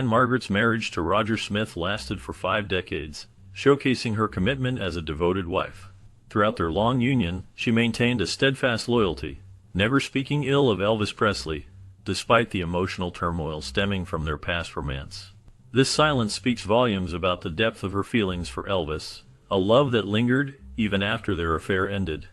Margaret's marriage to Roger Smith lasted for 5 decades, showcasing her commitment as a devoted wife. Throughout their long union, she maintained a steadfast loyalty, never speaking ill of Elvis Presley, despite the emotional turmoil stemming from their past romance. This silence speaks volumes about the depth of her feelings for Elvis, a love that lingered even after their affair ended.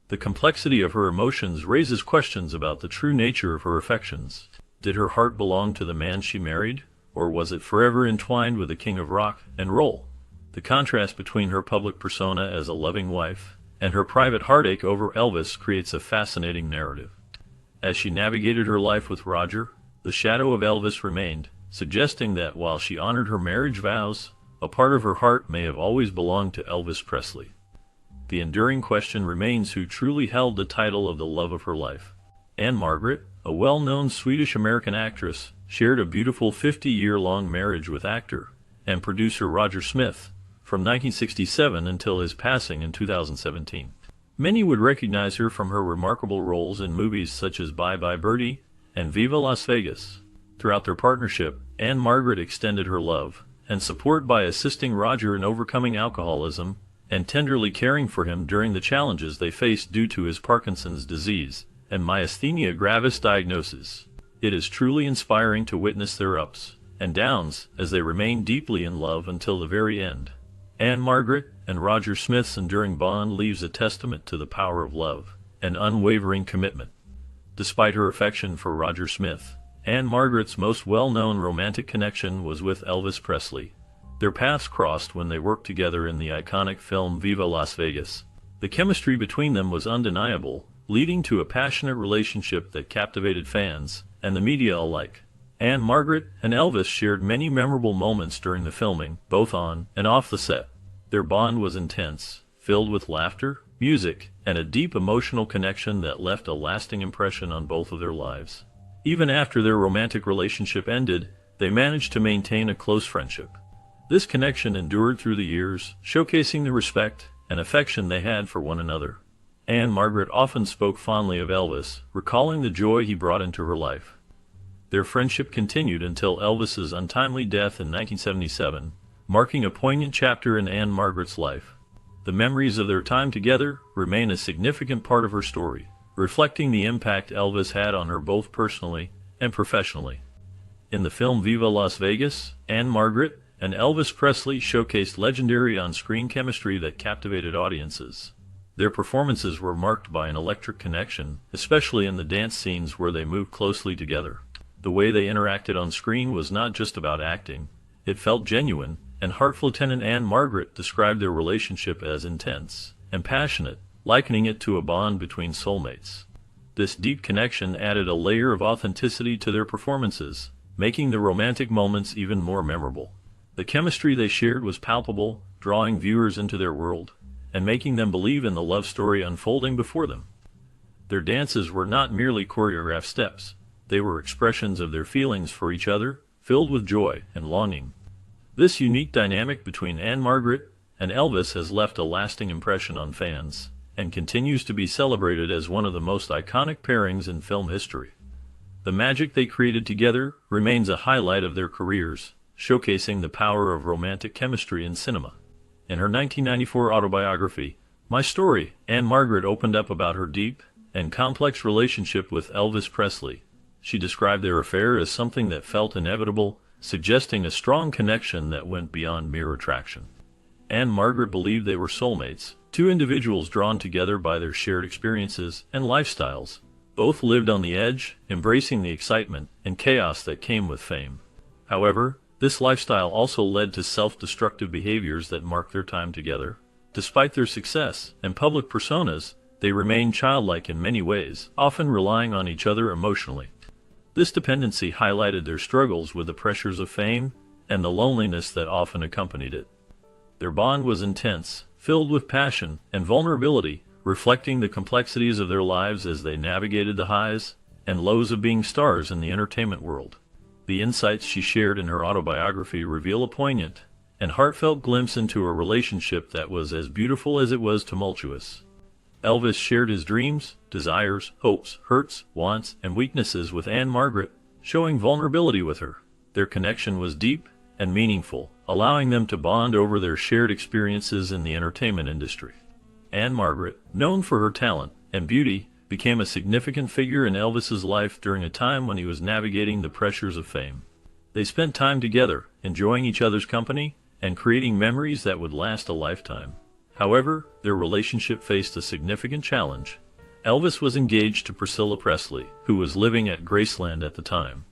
The complexity of her emotions raises questions about the true nature of her affections. Did her heart belong to the man she married, or was it forever entwined with the king of rock and roll? The contrast between her public persona as a loving wife and her private heartache over Elvis creates a fascinating narrative. As she navigated her life with Roger, the shadow of Elvis remained, suggesting that while she honored her marriage vows, a part of her heart may have always belonged to Elvis Presley. The enduring question remains who truly held the title of the love of her life. Margret, a well-known Swedish-American actress, shared a beautiful 50-year-long marriage with actor and producer Roger Smith from 1967 until his passing in 2017. Many would recognize her from her remarkable roles in movies such as Bye Bye Birdie and Viva Las Vegas. Throughout their partnership, Margret extended her love and support by assisting Roger in overcoming alcoholism and tenderly caring for him during the challenges they faced due to his Parkinson's disease and myasthenia gravis diagnosis. It is truly inspiring to witness their ups and downs as they remain deeply in love until the very end. Margret and Roger Smith's enduring bond leaves a testament to the power of love and unwavering commitment. Despite her affection for Roger Smith, Margret's most well-known romantic connection was with Elvis Presley. Their paths crossed when they worked together in the iconic film Viva Las Vegas. The chemistry between them was undeniable, leading to a passionate relationship that captivated fans and the media alike. Margret and Elvis shared many memorable moments during the filming, both on and off the set. Their bond was intense, filled with laughter, music, and a deep emotional connection that left a lasting impression on both of their lives. Even after their romantic relationship ended, they managed to maintain a close friendship. This connection endured through the years, showcasing the respect and affection they had for one another. Margret often spoke fondly of Elvis, recalling the joy he brought into her life. Their friendship continued until Elvis's untimely death in 1977, marking a poignant chapter in Margret's life. The memories of their time together remain a significant part of her story, reflecting the impact Elvis had on her both personally and professionally. In the film Viva Las Vegas, Margret and Elvis Presley showcased legendary on-screen chemistry that captivated audiences. Their performances were marked by an electric connection, especially in the dance scenes where they moved closely together. The way they interacted on screen was not just about acting, it felt genuine and heartfelt. Margret described their relationship as intense and passionate, likening it to a bond between soulmates. This deep connection added a layer of authenticity to their performances, making the romantic moments even more memorable. The chemistry they shared was palpable, drawing viewers into their world and making them believe in the love story unfolding before them. Their dances were not merely choreographed steps. They were expressions of their feelings for each other, filled with joy and longing. This unique dynamic between Margret and Elvis has left a lasting impression on fans and continues to be celebrated as one of the most iconic pairings in film history. The magic they created together remains a highlight of their careers, showcasing the power of romantic chemistry in cinema. In her 1994 autobiography, My Story, Margret opened up about her deep and complex relationship with Elvis Presley. She described their affair as something that felt inevitable, suggesting a strong connection that went beyond mere attraction. Margret believed they were soulmates, two individuals drawn together by their shared experiences and lifestyles. Both lived on the edge, embracing the excitement and chaos that came with fame. However, this lifestyle also led to self-destructive behaviors that marked their time together. Despite their success and public personas, they remained childlike in many ways, often relying on each other emotionally. This dependency highlighted their struggles with the pressures of fame and the loneliness that often accompanied it. Their bond was intense, filled with passion and vulnerability, reflecting the complexities of their lives as they navigated the highs and lows of being stars in the entertainment world. The insights she shared in her autobiography reveal a poignant and heartfelt glimpse into a relationship that was as beautiful as it was tumultuous. Elvis shared his dreams, desires, hopes, hurts, wants, and weaknesses with Margret, showing vulnerability with her. Their connection was deep and meaningful, allowing them to bond over their shared experiences in the entertainment industry. Anne Margaret, known for her talent and beauty, became a significant figure in Elvis's life during a time when he was navigating the pressures of fame. They spent time together, enjoying each other's company and creating memories that would last a lifetime. However, their relationship faced a significant challenge. Elvis was engaged to Priscilla Presley, who was living at Graceland at the time.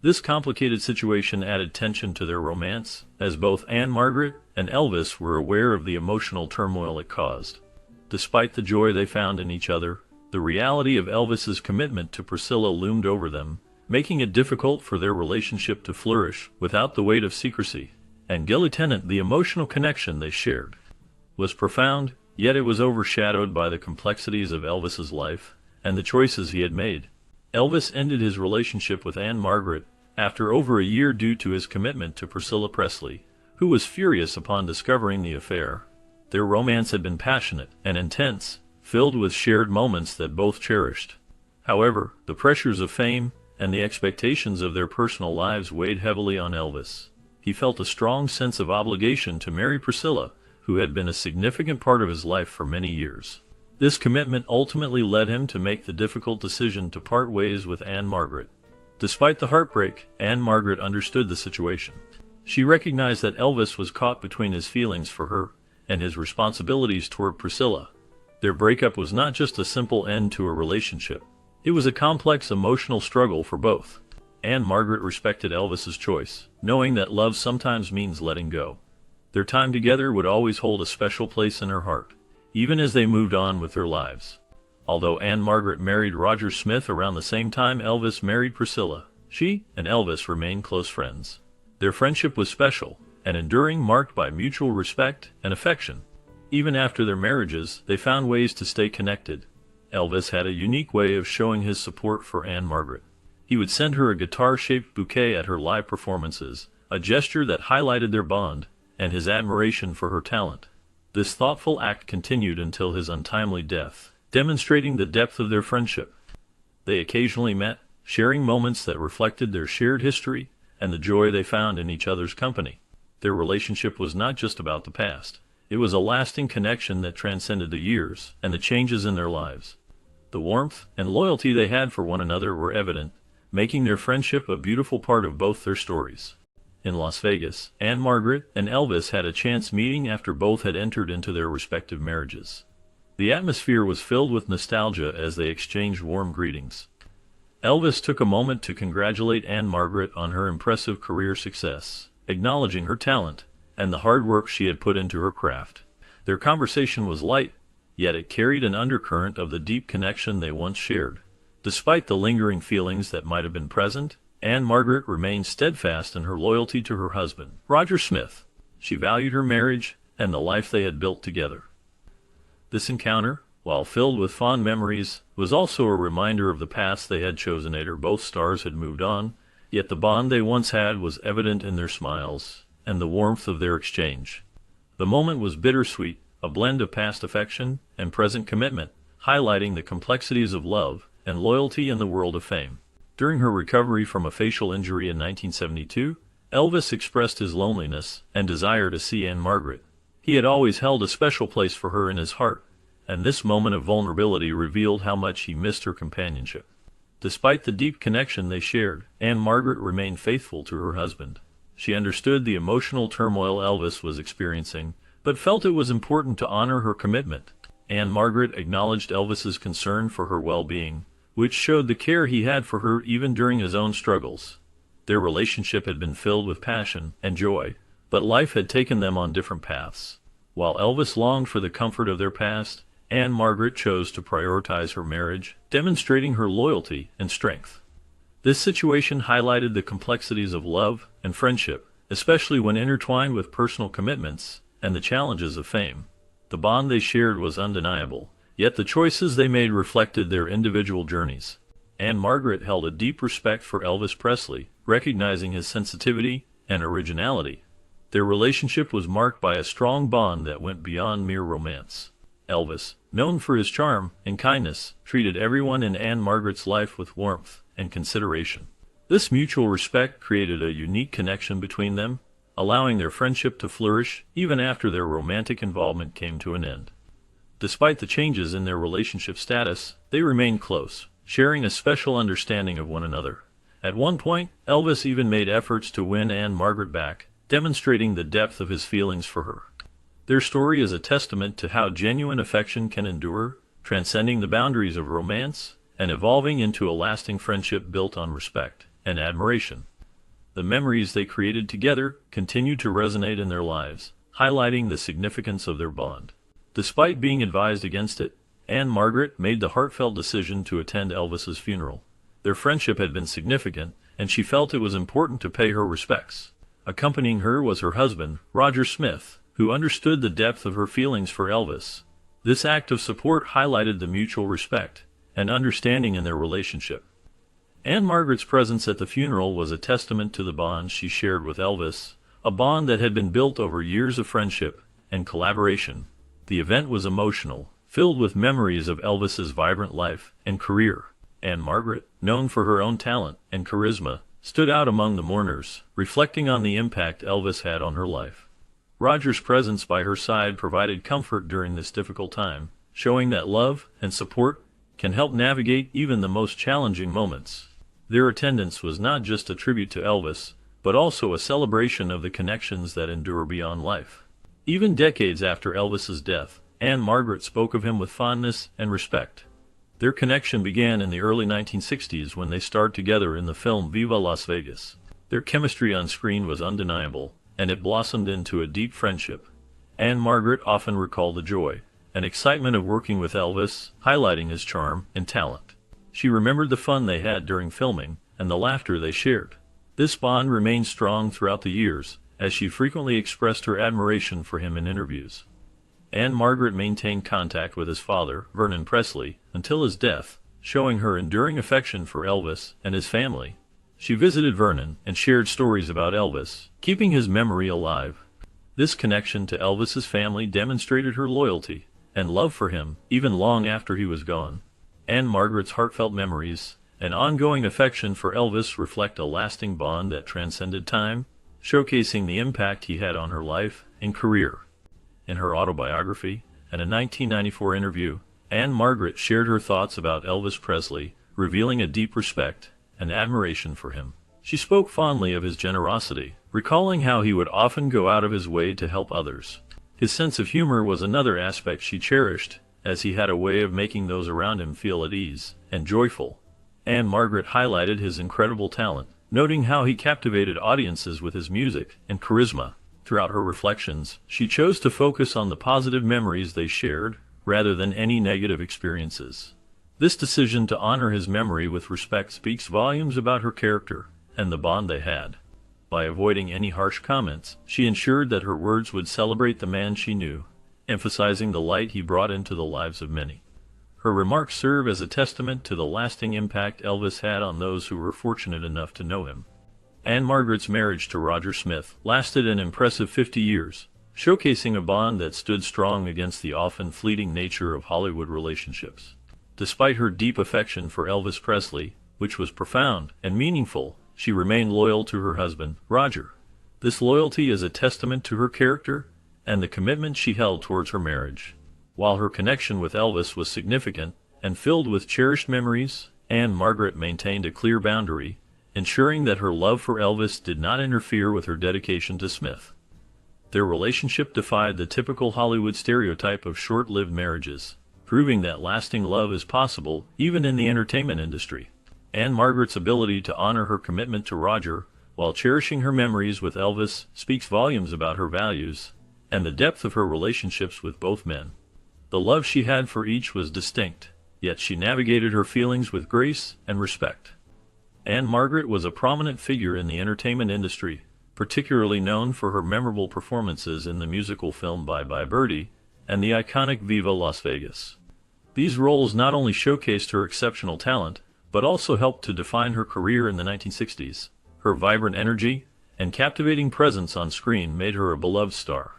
This complicated situation added tension to their romance, as both Anne Margaret and Elvis were aware of the emotional turmoil it caused. Despite the joy they found in each other, the reality of Elvis's commitment to Priscilla loomed over them, making it difficult for their relationship to flourish without the weight of secrecy. And the emotional connection they shared was profound, yet it was overshadowed by the complexities of Elvis's life and the choices he had made. Elvis ended his relationship with Anne Margaret after over a year due to his commitment to Priscilla Presley, who was furious upon discovering the affair. Their romance had been passionate and intense, filled with shared moments that both cherished. However, the pressures of fame and the expectations of their personal lives weighed heavily on Elvis. He felt a strong sense of obligation to marry Priscilla, who had been a significant part of his life for many years. This commitment ultimately led him to make the difficult decision to part ways with Anne Margaret. Despite the heartbreak, Anne Margaret understood the situation. She recognized that Elvis was caught between his feelings for her and his responsibilities toward Priscilla. Their breakup was not just a simple end to a relationship. It was a complex emotional struggle for both. Anne Margaret respected Elvis's choice, knowing that love sometimes means letting go. Their time together would always hold a special place in her heart, even as they moved on with their lives. Although Anne Margaret married Roger Smith around the same time Elvis married Priscilla, she and Elvis remained close friends. Their friendship was special and enduring, marked by mutual respect and affection. Even after their marriages, they found ways to stay connected. Elvis had a unique way of showing his support for Anne Margaret. He would send her a guitar-shaped bouquet at her live performances, a gesture that highlighted their bond and his admiration for her talent. This thoughtful act continued until his untimely death, demonstrating the depth of their friendship. They occasionally met, sharing moments that reflected their shared history and the joy they found in each other's company. Their relationship was not just about the past. It was a lasting connection that transcended the years and the changes in their lives. The warmth and loyalty they had for one another were evident, making their friendship a beautiful part of both their stories. In Las Vegas, Anne Margaret and Elvis had a chance meeting after both had entered into their respective marriages. The atmosphere was filled with nostalgia as they exchanged warm greetings. Elvis took a moment to congratulate Anne Margaret on her impressive career success, acknowledging her talent and the hard work she had put into her craft. Their conversation was light, yet it carried an undercurrent of the deep connection they once shared. Despite the lingering feelings that might have been present, Anne Margaret remained steadfast in her loyalty to her husband, Roger Smith. She valued her marriage and the life they had built together. This encounter, while filled with fond memories, was also a reminder of the paths they had chosen. Later, both stars had moved on, yet the bond they once had was evident in their smiles and the warmth of their exchange. The moment was bittersweet, a blend of past affection and present commitment, highlighting the complexities of love and loyalty in the world of fame. During her recovery from a facial injury in 1972, Elvis expressed his loneliness and desire to see Anne Margaret. He had always held a special place for her in his heart, and this moment of vulnerability revealed how much he missed her companionship. Despite the deep connection they shared, Anne Margaret remained faithful to her husband. She understood the emotional turmoil Elvis was experiencing, but felt it was important to honor her commitment. Anne Margaret acknowledged Elvis's concern for her well-being, which showed the care he had for her even during his own struggles. Their relationship had been filled with passion and joy, but life had taken them on different paths. While Elvis longed for the comfort of their past, Anne Margaret chose to prioritize her marriage, demonstrating her loyalty and strength. This situation highlighted the complexities of love and friendship, especially when intertwined with personal commitments and the challenges of fame. The bond they shared was undeniable, yet the choices they made reflected their individual journeys. Anne Margaret held a deep respect for Elvis Presley, recognizing his sensitivity and originality. Their relationship was marked by a strong bond that went beyond mere romance. Elvis, known for his charm and kindness, treated everyone in Anne Margaret's life with warmth and consideration. This mutual respect created a unique connection between them, allowing their friendship to flourish even after their romantic involvement came to an end. Despite the changes in their relationship status, they remained close, sharing a special understanding of one another. At one point, Elvis even made efforts to win Margret back, demonstrating the depth of his feelings for her. Their story is a testament to how genuine affection can endure, transcending the boundaries of romance and evolving into a lasting friendship built on respect and admiration. The memories they created together continue to resonate in their lives, highlighting the significance of their bond. Despite being advised against it, Margret made the heartfelt decision to attend Elvis's funeral. Their friendship had been significant, and she felt it was important to pay her respects. Accompanying her was her husband, Roger Smith, who understood the depth of her feelings for Elvis. This act of support highlighted the mutual respect and understanding in their relationship. Margret's presence at the funeral was a testament to the bond she shared with Elvis, a bond that had been built over years of friendship and collaboration. The event was emotional, filled with memories of Elvis's vibrant life and career. Margret, known for her own talent and charisma, stood out among the mourners, reflecting on the impact Elvis had on her life. Roger's presence by her side provided comfort during this difficult time, showing that love and support can help navigate even the most challenging moments. Their attendance was not just a tribute to Elvis, but also a celebration of the connections that endure beyond life. Even decades after Elvis's death, Margret spoke of him with fondness and respect. Their connection began in the early 1960s when they starred together in the film Viva Las Vegas. Their chemistry on screen was undeniable, and it blossomed into a deep friendship. Margret often recalled the joy and excitement of working with Elvis, highlighting his charm and talent. She remembered the fun they had during filming and the laughter they shared. This bond remained strong throughout the years, as she frequently expressed her admiration for him in interviews. Margret maintained contact with his father, Vernon Presley, until his death, showing her enduring affection for Elvis and his family. She visited Vernon and shared stories about Elvis, keeping his memory alive. This connection to Elvis's family demonstrated her loyalty and love for him, even long after he was gone. Margret's heartfelt memories and ongoing affection for Elvis reflect a lasting bond that transcended time, showcasing the impact he had on her life and career. In her autobiography and a 1994 interview, Margret shared her thoughts about Elvis Presley, revealing a deep respect and admiration for him. She spoke fondly of his generosity, recalling how he would often go out of his way to help others. His sense of humor was another aspect she cherished, as he had a way of making those around him feel at ease and joyful. Margret highlighted his incredible talent, noting how he captivated audiences with his music and charisma. Throughout her reflections, she chose to focus on the positive memories they shared, rather than any negative experiences. This decision to honor his memory with respect speaks volumes about her character and the bond they had. By avoiding any harsh comments, she ensured that her words would celebrate the man she knew, emphasizing the light he brought into the lives of many. Her remarks serve as a testament to the lasting impact Elvis had on those who were fortunate enough to know him. Margret's marriage to Roger Smith lasted an impressive 50 years, showcasing a bond that stood strong against the often fleeting nature of Hollywood relationships. Despite her deep affection for Elvis Presley, which was profound and meaningful, she remained loyal to her husband, Roger. This loyalty is a testament to her character and the commitment she held towards her marriage. While her connection with Elvis was significant and filled with cherished memories, Margret maintained a clear boundary, ensuring that her love for Elvis did not interfere with her dedication to Smith. Their relationship defied the typical Hollywood stereotype of short-lived marriages, proving that lasting love is possible even in the entertainment industry. Margret's ability to honor her commitment to Roger while cherishing her memories with Elvis speaks volumes about her values and the depth of her relationships with both men. The love she had for each was distinct, yet she navigated her feelings with grace and respect. Margret was a prominent figure in the entertainment industry, particularly known for her memorable performances in the musical film Bye Bye Birdie and the iconic Viva Las Vegas. These roles not only showcased her exceptional talent, but also helped to define her career in the 1960s. Her vibrant energy and captivating presence on screen made her a beloved star.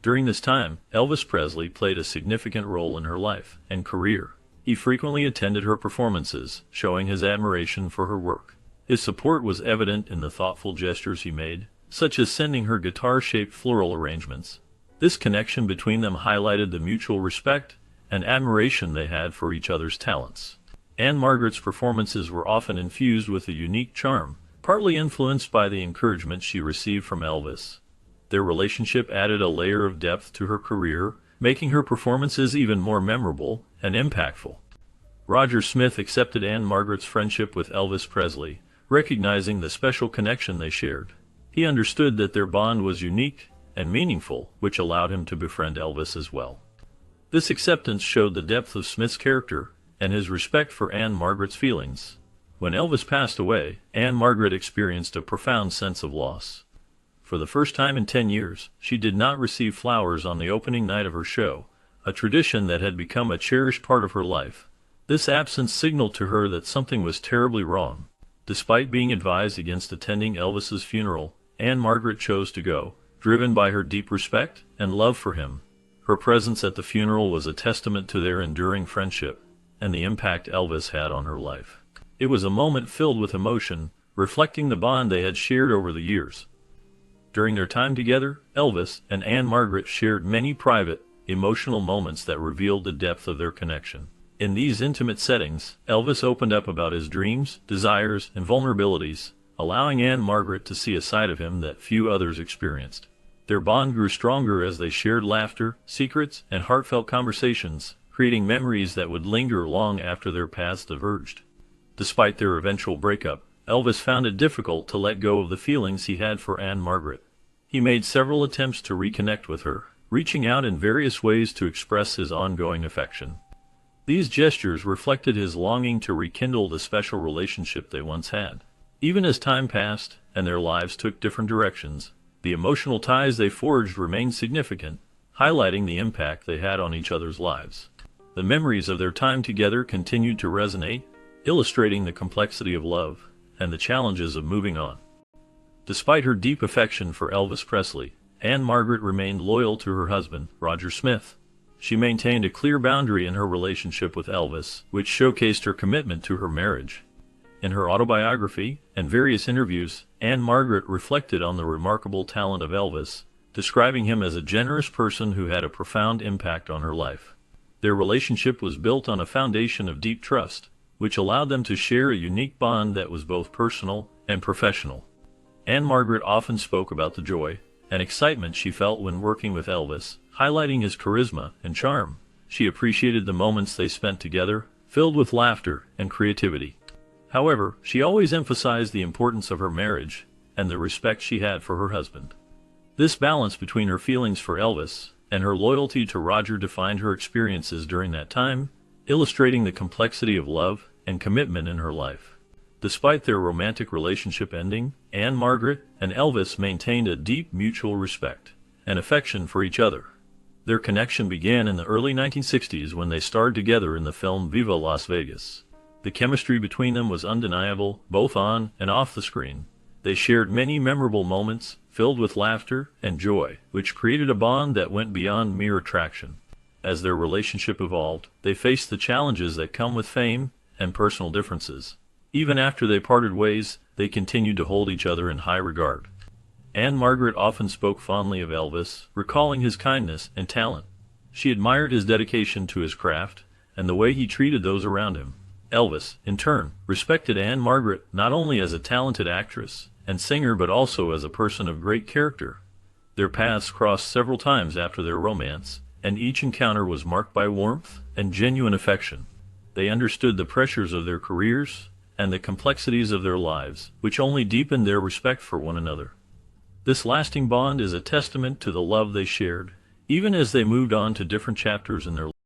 During this time, Elvis Presley played a significant role in her life and career. He frequently attended her performances, showing his admiration for her work. His support was evident in the thoughtful gestures he made, such as sending her guitar-shaped floral arrangements. This connection between them highlighted the mutual respect and admiration they had for each other's talents. Margaret's performances were often infused with a unique charm, partly influenced by the encouragement she received from Elvis. Their relationship added a layer of depth to her career, making her performances even more memorable and impactful. Roger Smith accepted Margaret's friendship with Elvis Presley, recognizing the special connection they shared. He understood that their bond was unique and meaningful, which allowed him to befriend Elvis as well. This acceptance showed the depth of Smith's character and his respect for Margaret's feelings. When Elvis passed away, Margaret experienced a profound sense of loss. For the first time in 10 years, she did not receive flowers on the opening night of her show, a tradition that had become a cherished part of her life. This absence signaled to her that something was terribly wrong. Despite being advised against attending Elvis's funeral, Margaret chose to go, driven by her deep respect and love for him. Her presence at the funeral was a testament to their enduring friendship and the impact Elvis had on her life. It was a moment filled with emotion, reflecting the bond they had shared over the years. During their time together, Elvis and Margaret shared many private, emotional moments that revealed the depth of their connection. In these intimate settings, Elvis opened up about his dreams, desires, and vulnerabilities, allowing Margaret to see a side of him that few others experienced. Their bond grew stronger as they shared laughter, secrets, and heartfelt conversations, creating memories that would linger long after their paths diverged. Despite their eventual breakup, Elvis found it difficult to let go of the feelings he had for Margaret. He made several attempts to reconnect with her, reaching out in various ways to express his ongoing affection. These gestures reflected his longing to rekindle the special relationship they once had. Even as time passed and their lives took different directions, the emotional ties they forged remained significant, highlighting the impact they had on each other's lives. The memories of their time together continued to resonate, illustrating the complexity of love and the challenges of moving on. Despite her deep affection for Elvis Presley, Margaret remained loyal to her husband, Roger Smith. She maintained a clear boundary in her relationship with Elvis, which showcased her commitment to her marriage. In her autobiography and various interviews, Margaret reflected on the remarkable talent of Elvis, describing him as a generous person who had a profound impact on her life. Their relationship was built on a foundation of deep trust, which allowed them to share a unique bond that was both personal and professional. Margaret often spoke about the joy and excitement she felt when working with Elvis, highlighting his charisma and charm. She appreciated the moments they spent together, filled with laughter and creativity. However, she always emphasized the importance of her marriage and the respect she had for her husband. This balance between her feelings for Elvis and her loyalty to Roger defined her experiences during that time, illustrating the complexity of love and commitment in her life. Despite their romantic relationship ending, Margaret and Elvis maintained a deep mutual respect and affection for each other. Their connection began in the early 1960s when they starred together in the film Viva Las Vegas. The chemistry between them was undeniable, both on and off the screen. They shared many memorable moments, filled with laughter and joy, which created a bond that went beyond mere attraction. As their relationship evolved, they faced the challenges that come with fame and personal differences. Even after they parted ways, they continued to hold each other in high regard. Margaret often spoke fondly of Elvis, recalling his kindness and talent. She admired his dedication to his craft and the way he treated those around him. Elvis, in turn, respected Margaret not only as a talented actress and singer but also as a person of great character. Their paths crossed several times after their romance, and each encounter was marked by warmth and genuine affection. They understood the pressures of their careers and the complexities of their lives, which only deepened their respect for one another. This lasting bond is a testament to the love they shared, even as they moved on to different chapters in their lives.